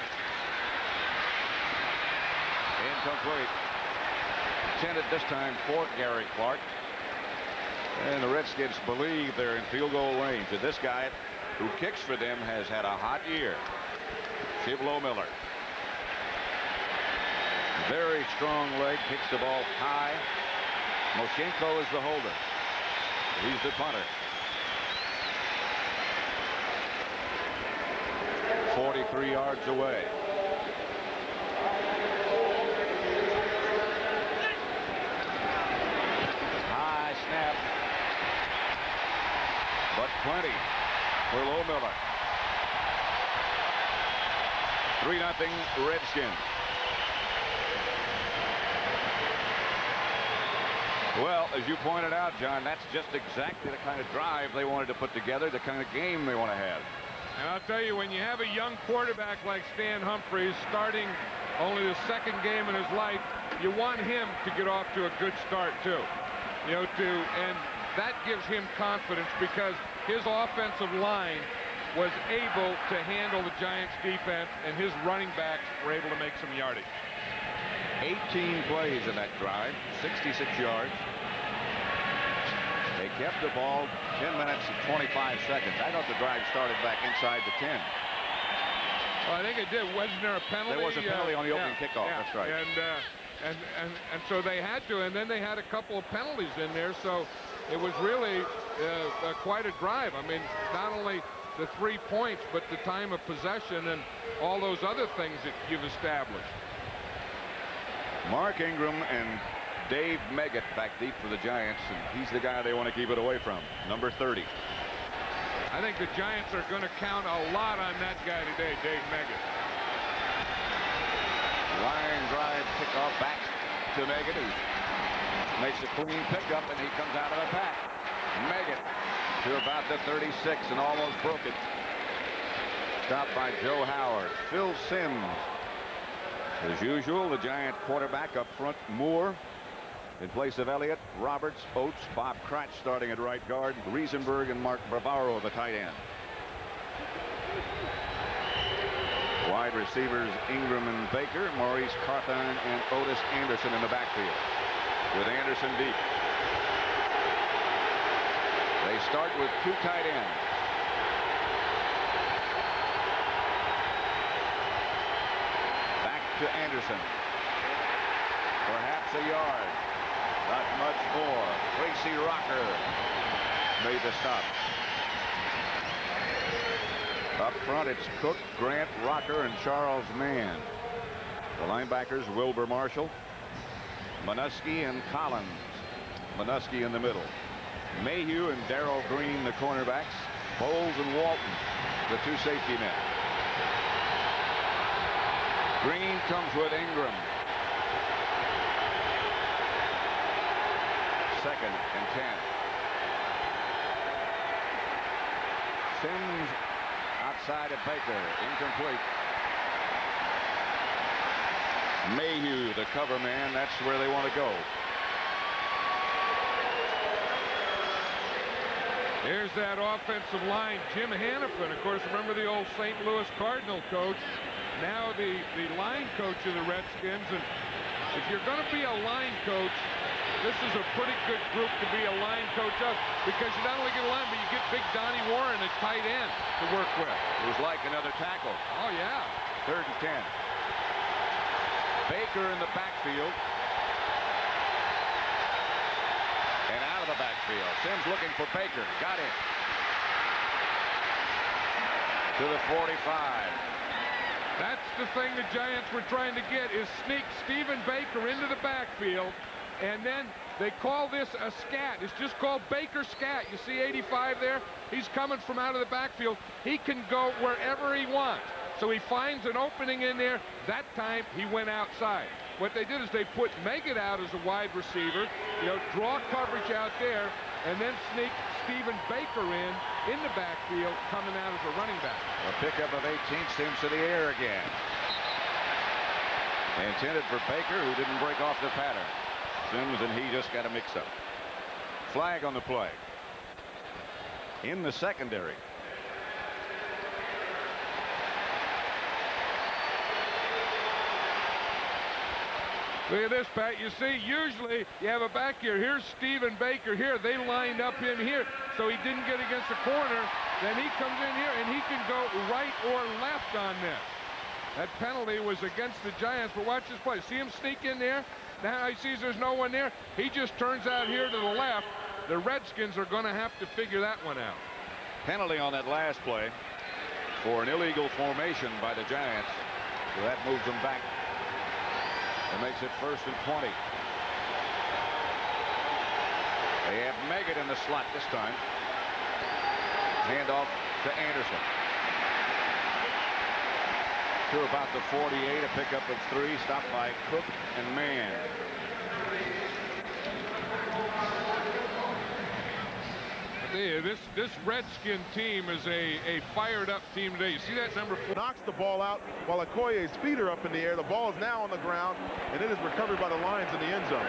Incomplete. Intended this time for Gary Clark. And the Redskins believe they're in field goal range. And this guy who kicks for them has had a hot year. Shiblo Miller. Very strong leg. Kicks the ball high. Moshenko is the holder. He's the punter. 43 yards away. High snap. But plenty for Low Miller. 3-0 Redskins. Well, as you pointed out, John, that's just exactly the kind of drive they wanted to put together, the kind of game they want to have. And I'll tell you, when you have a young quarterback like Stan Humphries starting only the 2nd game in his life, you want him to get off to a good start too. And that gives him confidence because his offensive line was able to handle the Giants defense and his running backs were able to make some yardage. 18 plays in that drive, 66 yards. They kept the ball 10 minutes and 25 seconds. I thought the drive started back inside the 10. Well, I think it did. Wasn't there a penalty? There was a penalty on the opening kickoff. Yeah. That's right. And so they had to, and then they had a couple of penalties in there. So it was really quite a drive. I mean, not only the 3 points, but the time of possession and all those other things that you've established. Mark Ingram and Dave Meggett back deep for the Giants, and he's the guy they want to keep it away from, number 30. I think the Giants are going to count a lot on that guy today, Dave Meggett. Line drive kickoff back to Meggett, who makes a clean pickup, and he comes out of the pack. Meggett to about the 36 and almost broke it. Stopped by Joe Howard. Phil Simms. As usual, the Giant quarterback up front, Moore. In place of Elliott, Roberts, Oates, Bob Kratz starting at right guard, Riesenberg and Mark Bavaro, the tight end. Wide receivers Ingram and Baker, Maurice Carthon and Otis Anderson in the backfield, with Anderson deep. They start with 2 tight ends. Back to Anderson. Perhaps a yard. Not much more. Tracy Rocker made the stop. Up front, it's Cook, Grant, Rocker, and Charles Mann. The linebackers, Wilbur Marshall, Manusky, and Collins. Manusky in the middle. Mayhew and Darrell Green, the cornerbacks. Bowles and Walton, the 2 safety men. Green comes with Ingram. 2nd and 10. Sims outside of Baker, incomplete. Mayhew, the cover man, that's where they want to go. There's that offensive line. Jim Hannafin, of course, remember the old St. Louis Cardinal coach, now the line coach of the Redskins. And if you're going to be a line coach, this is a pretty good group to be a line coach of, because you not only get a line, but you get big Donnie Warren at tight end to work with. Who's like another tackle. Oh, yeah. 3rd and 10. Baker in the backfield. And out of the backfield. Sims looking for Baker. Got him. To the 45. That's the thing the Giants were trying to get, is sneak Stephen Baker into the backfield. And then they call this a scat. It's just called Baker scat. You see 85 there? He's coming from out of the backfield. He can go wherever he wants. So he finds an opening in there. That time he went outside. What they did is they put Meggett out as a wide receiver, draw coverage out there, and then sneak Stephen Baker in the backfield, coming out as a running back. A pickup of 18, Sims to the air again. Intended for Baker, who didn't break off the pattern. Sims and he just got a mix-up. Flag on the play. In the secondary. Look at this, Pat. You see, usually you have a back here. Here's Stephen Baker here. They lined up in here, so he didn't get against the corner. Then he comes in here, and he can go right or left on this. That penalty was against the Giants, but watch this play. See him sneak in there? Now he sees there's no one there. He just turns out here to the left. The Redskins are going to have to figure that one out. Penalty on that last play for an illegal formation by the Giants. So that moves them back. It makes it 1st and 20. They have Meggett in the slot this time. Handoff to Anderson. To about the 48, a pickup of 3, stopped by Cook and Mann. This Redskin team is a fired up team today. You see that number 4? Knocks the ball out while Okoye's feet are up in the air. The ball is now on the ground, and it is recovered by the Lions in the end zone.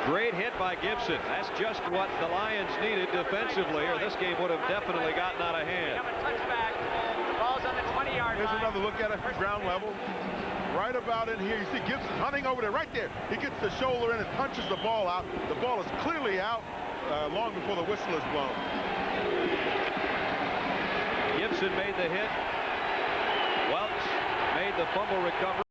Great hit by Gibson. That's just what the Lions needed defensively, or this game would have definitely gotten out of hand. Touchback. The ball's on the 20-yard line. Here's another look at it from ground level. Right about in here, you see Gibson hunting over there. Right there, he gets the shoulder in and punches the ball out. The ball is clearly out long before the whistle is blown. Gibson made the hit. Welch made the fumble recovery.